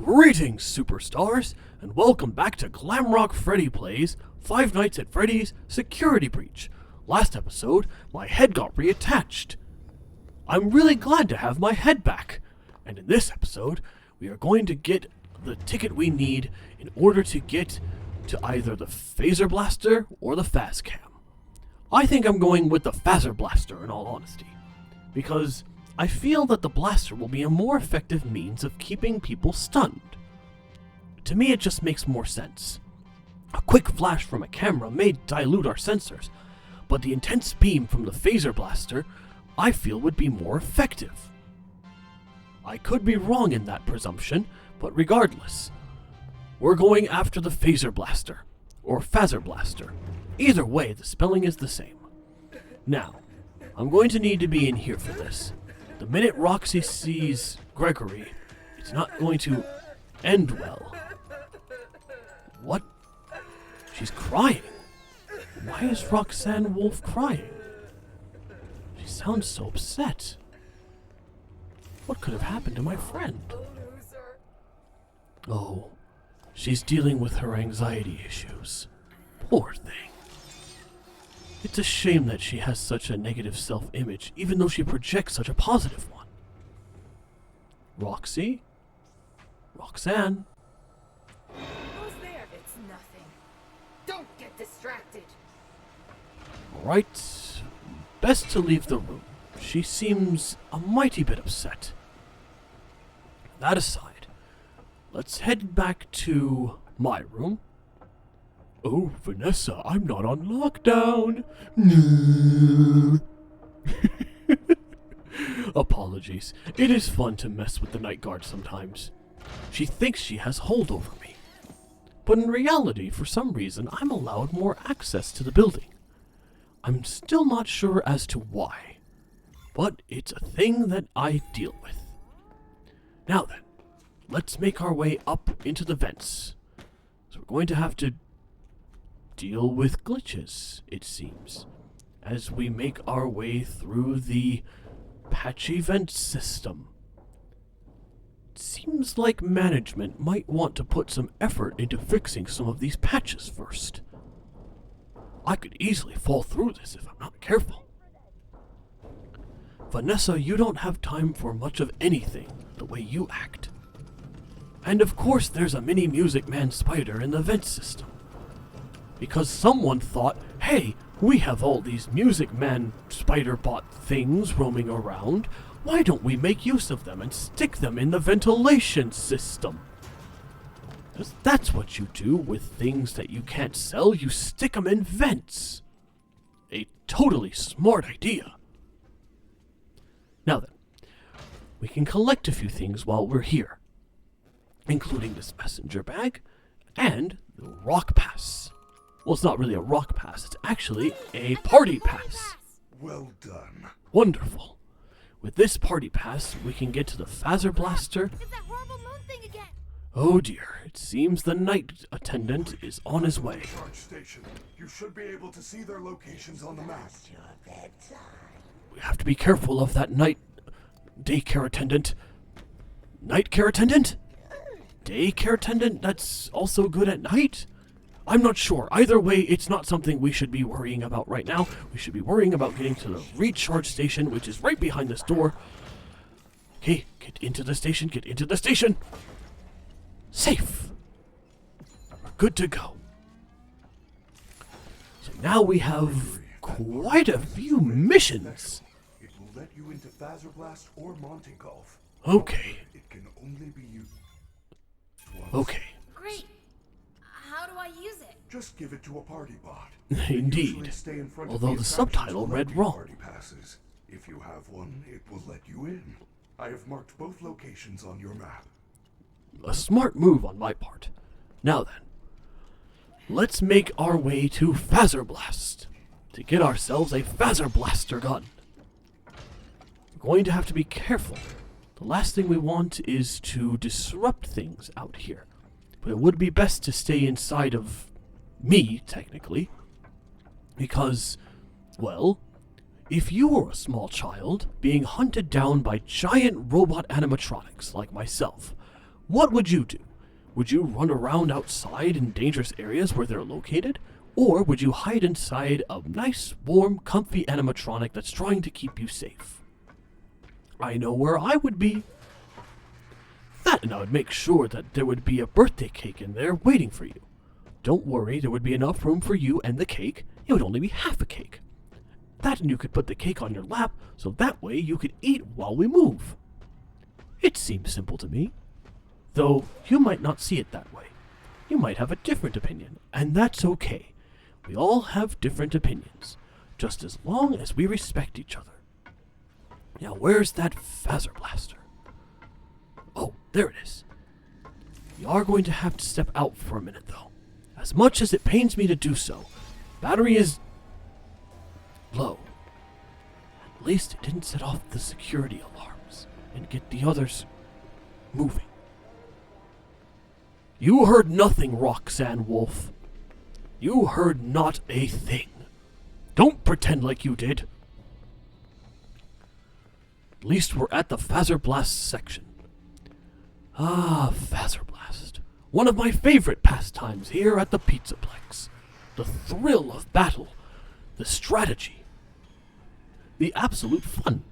Greetings, superstars, and welcome back to Glamrock Freddy Plays Five Nights at Freddy's Security Breach. Last episode, my head got reattached. I'm really glad to have my head back, and in this episode, we are going to get the ticket we need in order to get to either the Fazer Blaster or the Fazcam. I think I'm going with the Fazer Blaster in all honesty, because I feel that the blaster will be a more effective means of keeping people stunned. To me, it just makes more sense. A quick flash from a camera may dilute our sensors, but the intense beam from the Fazer Blaster, I feel would be more effective. I could be wrong in that presumption, but regardless, we're going after the Fazer Blaster, or Fazer Blaster. Either way, the spelling is the same. Now, I'm going to need to be in here for this. The minute Roxy sees Gregory, it's not going to end well. What? She's crying. Why is Roxanne Wolf crying? She sounds so upset. What could have happened to my friend? Oh, she's dealing with her anxiety issues. Poor thing. It's a shame that she has such a negative self-image, even though she projects such a positive one. Roxy? Roxanne? Who's there? It's nothing. Don't get distracted. Alright, best to leave the room. She seems a mighty bit upset. That aside, let's head back to my room. Oh, Vanessa, I'm not on lockdown. No. Apologies. It is fun to mess with the night guard sometimes. She thinks she has hold over me. But in reality, for some reason, I'm allowed more access to the building. I'm still not sure as to why, but it's a thing that I deal with. Now then, let's make our way up into the vents. So we're going to have to deal with glitches, it seems, as we make our way through the patchy vent system. It seems like management might want to put some effort into fixing some of these patches first. I could easily fall through this if I'm not careful. Vanessa, you don't have time for much of anything the way you act. And of course there's a mini Music Man spider in the vent system. Because someone thought, hey, we have all these Music Man spider bot things roaming around. Why don't we make use of them and stick them in the ventilation system? Because that's what you do with things that you can't sell. You stick them in vents. A totally smart idea. Now then, we can collect a few things while we're here, including this messenger bag and the rock pass. Well, it's not really a rock pass, it's actually a party pass. Well done. Wonderful. With this party pass, we can get to the Fazer Blaster. It's that horrible moon thing again. Oh dear, it seems the night attendant is on his way. Charge station. You should be able to see their locations on the map. We have to be careful of that night daycare attendant. Night care attendant? Daycare attendant that's also good at night? I'm not sure. Either way, it's not something we should be worrying about right now. We should be worrying about getting to the recharge station, which is right behind this door. Okay, get into the station, get into the station. Safe. We're good to go. So now we have quite a few missions. It will let you into Fazer Blast or Monte Golf. Okay, It can only be used once. okay. Great. How do I use it? Just give it to a party bot. Indeed. Usually stay in front of Although the attractions subtitle to read locate wrong. Party passes. If you have one, it will let you in. I have marked both locations on your map. A smart move on my part. Now then, let's make our way to Fazer Blast to get ourselves a Fazer Blaster gun. We're going to have to be careful. The last thing we want is to disrupt things out here. But it would be best to stay inside of me, technically. Because, well, if you were a small child being hunted down by giant robot animatronics like myself, What would you do? Would you run around outside in dangerous areas where they're located? Or would you hide inside a nice, warm, comfy animatronic that's trying to keep you safe? I know where I would be. That, and I would make sure that there would be a birthday cake in there waiting for you. Don't worry, there would be enough room for you and the cake. It would only be half a cake. That, and you could put the cake on your lap, so that way you could eat while we move. It seems simple to me. Though you might not see it that way. You might have a different opinion, and that's okay. We all have different opinions, just as long as we respect each other. Now where's that Fazer blaster? Oh, there it is. We are going to have to step out for a minute though. As much as it pains me to do so, battery is low. At least it didn't set off the security alarms and get the others moving. You heard nothing, Roxanne Wolf. You heard not a thing. Don't pretend like you did. At least we're at the Fazer Blast section. Ah, Fazer Blast. One of my favorite pastimes here at the Pizzaplex. The thrill of battle. The strategy. The absolute fun.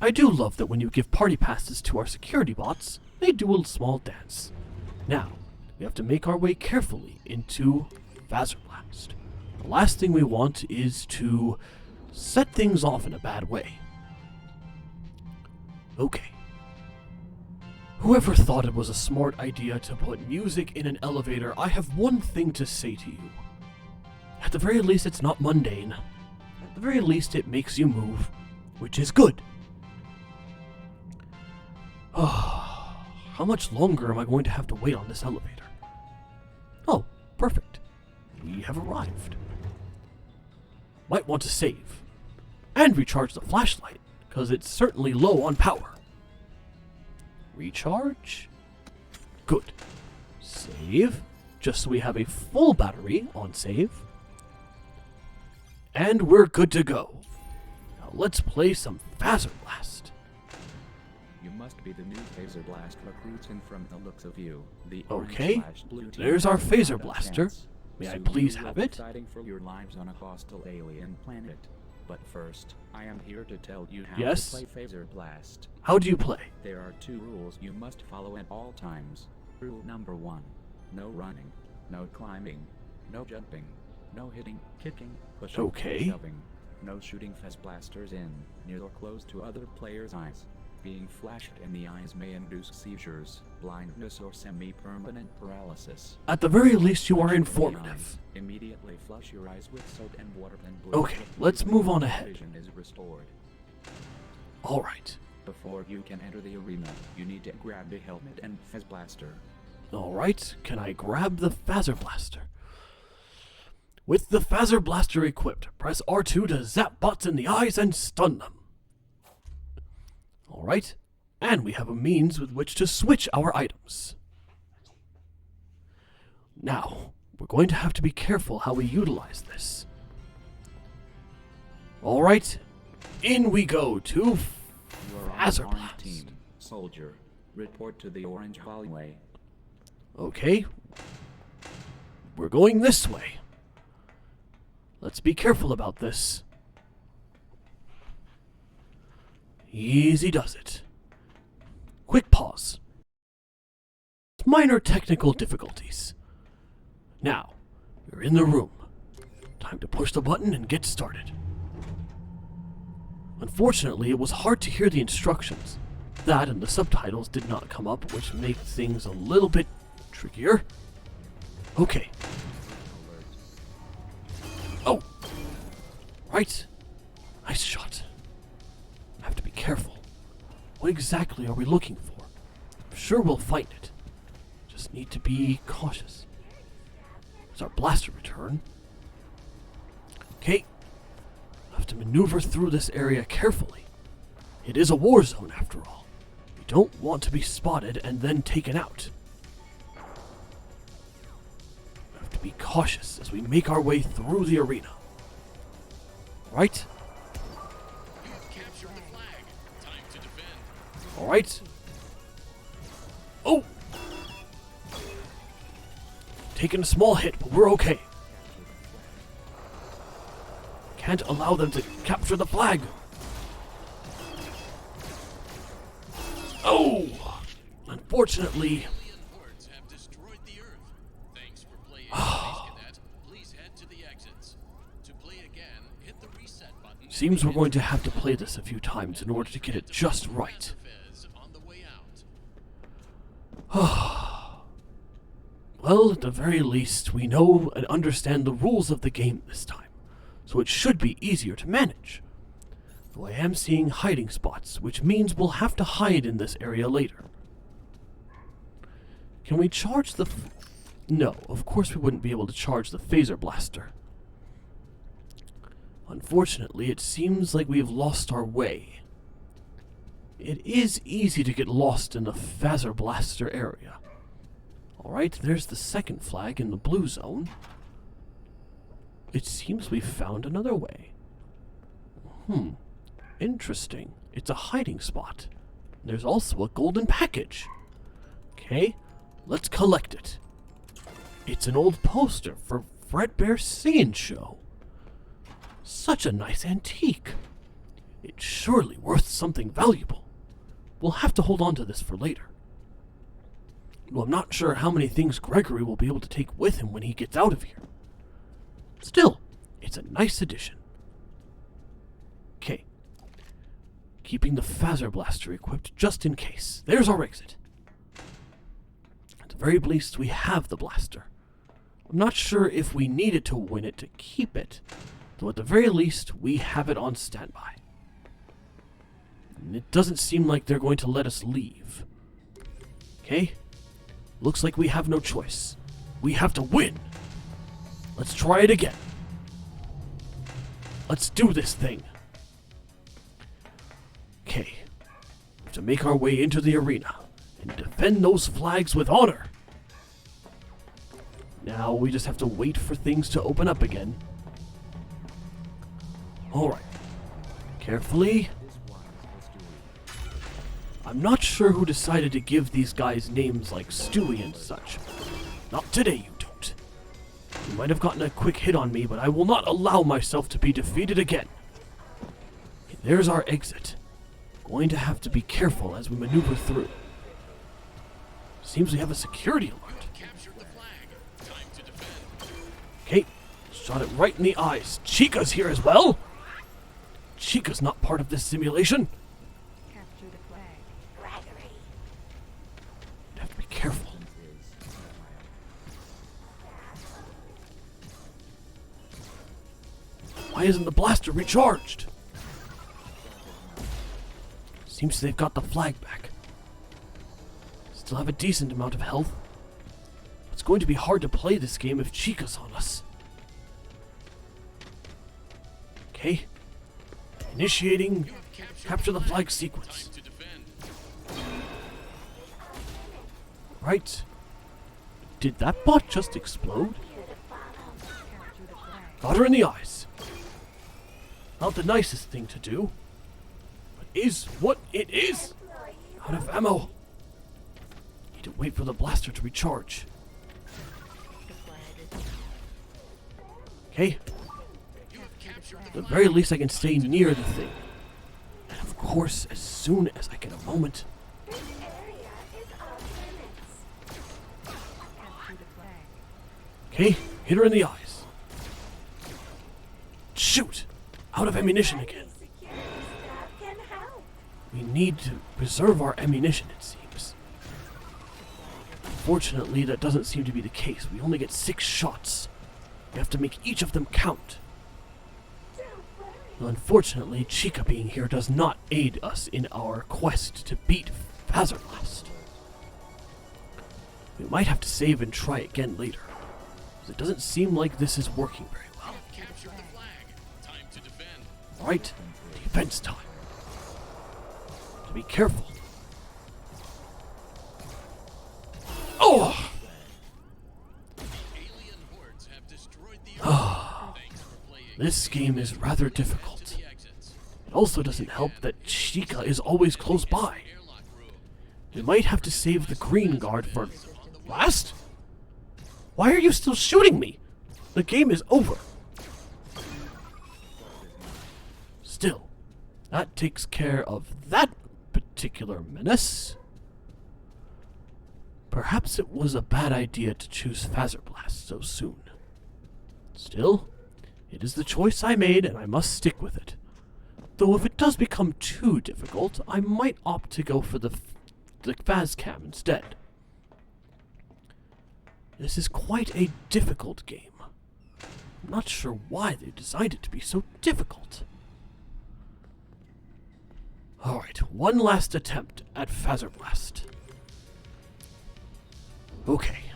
I do love that when you give party passes to our security bots, they do a small dance. Now, we have to make our way carefully into Fazer Blast. The last thing we want is to set things off in a bad way. Okay. Whoever thought it was a smart idea to put music in an elevator, I have one thing to say to you. At the very least, it's not mundane. At the very least, it makes you move, which is good. How much longer am I going to have to wait on this elevator? Oh, perfect. We have arrived. Might want to save. And recharge the flashlight, because it's certainly low on power. Recharge. Good. Save, just so we have a full battery on save. And we're good to go. Now let's play some Fazer Blast. You must be the new Fazer Blast recruits, and from the looks of you, the Okay, blue team there's our has Fazer had a Blaster. chance. May I Soon please you will have be it? fighting for your lives on a hostile alien planet. But first, I am here to tell you how Yes? to play Fazer Blast. How do you play? There are 2 rules you must follow at all times. Rule number 1. No running, no climbing, no jumping, no hitting, kicking, pushing, Okay. shoving, no shooting Fez blasters in, near or close to other players' eyes. Being flashed in the eyes may induce seizures, blindness, or semi-permanent paralysis. At the very least, you are Flush in the informative. eyes. Immediately flush your eyes with soap and water, then blow. Okay, let's move on ahead. Vision is restored. Alright. Before you can enter the arena, you need to grab the helmet and Fez blaster. Alright, can I grab the Fazer Blaster? With the Fazer Blaster equipped, press R2 to zap bots in the eyes and stun them. Alright, and we have a means with which to switch our items. Now, we're going to have to be careful how we utilize this. Alright, in we go to You are on Fazer orange Blast. team. Soldier, report to the orange hallway. Okay, we're going this way. Let's be careful about this. Easy does it. Quick pause. Minor technical difficulties. Now, we're in the room. Time to push the button and get started. Unfortunately, it was hard to hear the instructions. That and the subtitles did not come up, which made things a little bit trickier. Okay. Oh! Right. Nice shot. I have to be careful. What exactly are we looking for? I'm sure we'll find it. Just need to be cautious. Does our blaster return? Okay. I have to maneuver through this area carefully. It is a war zone after all. We don't want to be spotted and then taken out. We have to be cautious as we make our way through the arena. Right? Alright. Oh! Taking a small hit, but we're okay. Can't allow them to capture the flag. Oh! Unfortunately... Alien hordes have destroyed the Earth. Thanks for playing, Space Cadet. Please head to the exits. To play again, hit the reset button. Seems we're going to have to play this a few times in order to get it just right. Fez on the way out. Well, at the very least, we know and understand the rules of the game this time, so it should be easier to manage. Though I am seeing hiding spots, which means we'll have to hide in this area later. Can we charge the... No, of course we wouldn't be able to charge the Fazer blaster. Unfortunately, it seems like we have lost our way. It is easy to get lost in the Fazer blaster area. Alright, there's the second flag in the blue zone. It seems we've found another way. Interesting. It's a hiding spot. There's also a golden package. Okay, let's collect it. It's an old poster for Fredbear's Singing Show. Such a nice antique. It's surely worth something valuable. We'll have to hold on to this for later. Well, I'm not sure how many things Gregory will be able to take with him when he gets out of here. Still, it's a nice addition. Okay. Keeping the Fazer blaster equipped just in case. There's our exit. At the very least, we have the blaster. I'm not sure if we needed to win it to keep it, though at the very least, we have it on standby. And it doesn't seem like they're going to let us leave. Okay? Looks like we have no choice. We have to win. Let's try it again. Let's do this thing. Okay. We have to make our way into the arena and defend those flags with honor. Now we just have to wait for things to open up again. Alright. Carefully. I'm not sure who decided to give these guys names like Stewie and such. Not today, you don't. You might have gotten a quick hit on me, but I will not allow myself to be defeated again. Okay, there's our exit. Going to have to be careful as we maneuver through. Seems we have a security alert. Captured the flag. Time to defend. Okay, shot it right in the eyes. Chica's here as well? Chica's not part of this simulation. Capture the flag. Gregory. You have to be careful. Why isn't the blaster recharged? Seems they've got the flag back. Still have a decent amount of health. It's going to be hard to play this game if Chica's on us. Okay. Initiating capture the flag sequence. Time to defend. Right. Did that bot just explode? Got her in the eyes. Not the nicest thing to do, but is what it is. Out of ammo. Need to wait for the blaster to recharge. Okay. At the very least I can stay near the thing. And of course, as soon as I get a moment. Okay, hit her in the eyes. Shoot! Out of ammunition again. We need to preserve our ammunition, it seems. Unfortunately, that doesn't seem to be the case. We only get 6 shots. We have to make each of them count. Unfortunately, Chica being here does not aid us in our quest to beat Fazer Blast. We might have to save and try again later, because it doesn't seem like this is working very well. Captured the flag. Time to defend. Alright, defense time. To be careful. Oh! Alien hordes have destroyed the Earth. Thanks for playing. This game is rather difficult. To the exits. It also doesn't help that Chica is always close by. Airlock room. We might have to save the green guard for last? Why are you still shooting me? The game is over. Still, that takes care of that particular menace. Perhaps it was a bad idea to choose Fazer Blast so soon. Still, it is the choice I made and I must stick with it. Though if it does become too difficult, I might opt to go for the Fazcam instead. This is quite a difficult game. I'm not sure why they designed it to be so difficult. Alright, one last attempt at Fazer Blast. Okay,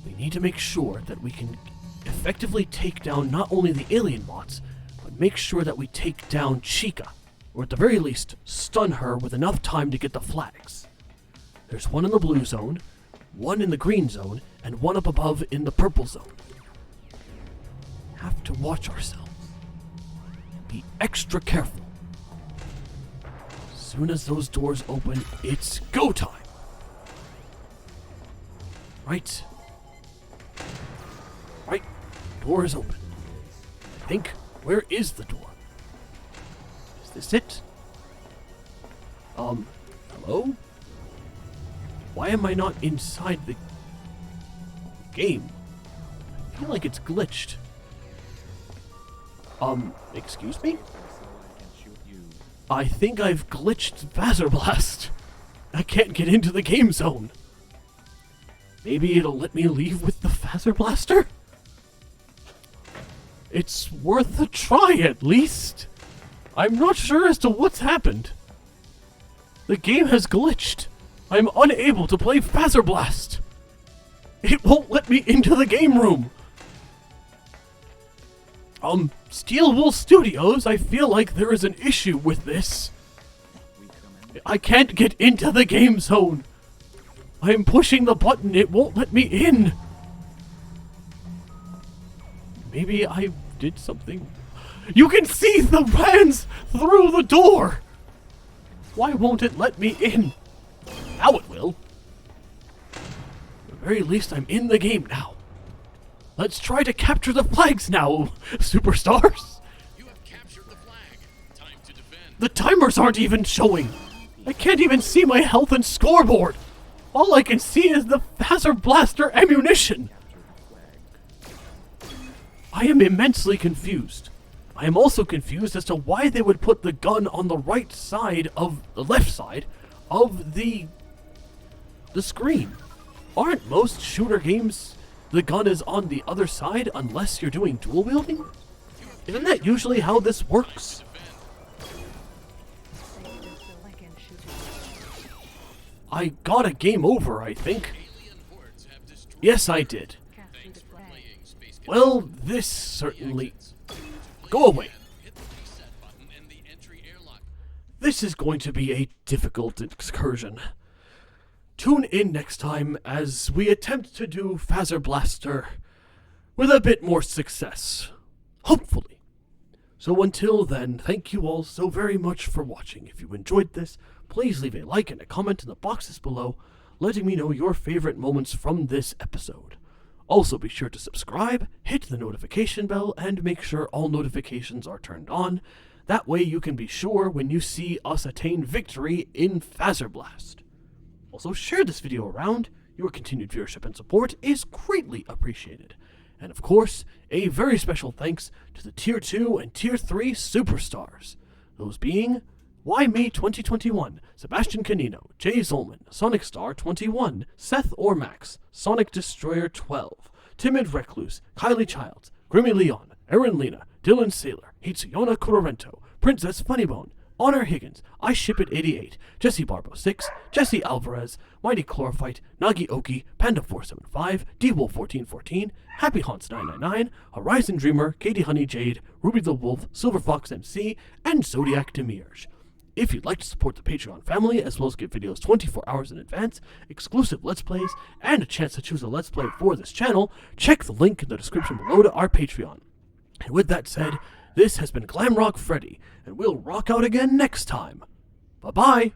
we need to make sure that we can effectively take down not only the alien bots, but make sure that we take down Chica, or at the very least, stun her with enough time to get the flags. There's one in the blue zone, one in the green zone, and one up above in the purple zone. Have to watch ourselves. Be extra careful. As soon as those doors open, it's go time. Right. Right. Door is open. I think. Where is the door? Is this it? Hello? Why am I not inside the game? I feel like it's glitched. Excuse me? I think I've glitched Fazer Blast. I can't get into the game zone. Maybe it'll let me leave with the Fazer Blaster? It's worth a try at least. I'm not sure as to what's happened. The game has glitched. I'm unable to play Fazer Blast. It won't let me into the game room. Steel Wool Studios, I feel like there is an issue with this. I can't get into the game zone. I'm pushing the button, it won't let me in. Maybe I did something. You can see the hands through the door. Why won't it let me in? Now it will. At the very least, I'm in the game now. Let's try to capture the flags now, superstars. You have captured the flag. Time to defend. The timers aren't even showing. I can't even see my health and scoreboard. All I can see is the Fazer Blaster ammunition. I am immensely confused. I am also confused as to why they would put the gun on the right side of the left side of the screen. Aren't most shooter games the gun is on the other side unless you're doing dual wielding? Isn't that usually how this works? I got a game over, I think. Yes, I did. Well, this certainly... Go away. This is going to be a difficult excursion. Tune in next time as we attempt to do Fazer Blaster with a bit more success. Hopefully. So until then, thank you all so very much for watching. If you enjoyed this, please leave a like and a comment in the boxes below, letting me know your favorite moments from this episode. Also be sure to subscribe, hit the notification bell, and make sure all notifications are turned on. That way you can be sure when you see us attain victory in Fazer Blast. Also share this video around. Your continued viewership and support is greatly appreciated. And of course, a very special thanks to the Tier 2 and Tier 3 superstars. Those being Why Me 2021, Sebastian Canino, Jay Zolman, Sonic Star 21, Seth Ormax, Sonic Destroyer 12, Timid Recluse, Kylie Childs, Grimmy Leon, Aaron Lena, Dylan Sailor, Hitsuyona Kurorento, Princess Funnybone, Honor Higgins, I Ship It 88, Jesse Barbo 6, Jesse Alvarez, Mighty Chlorophyte, Nagi Oki, Panda 475, D-Wolf 1414, Happy Haunts 999, Horizon Dreamer, Katie Honey Jade, Ruby the Wolf, Silver Fox MC, and Zodiac Demirge. If you'd like to support the Patreon family, as well as get videos 24 hours in advance, exclusive Let's Plays, and a chance to choose a Let's Play for this channel, check the link in the description below to our Patreon. And with that said, this has been Glamrock Freddy, and we'll rock out again next time. Bye-bye!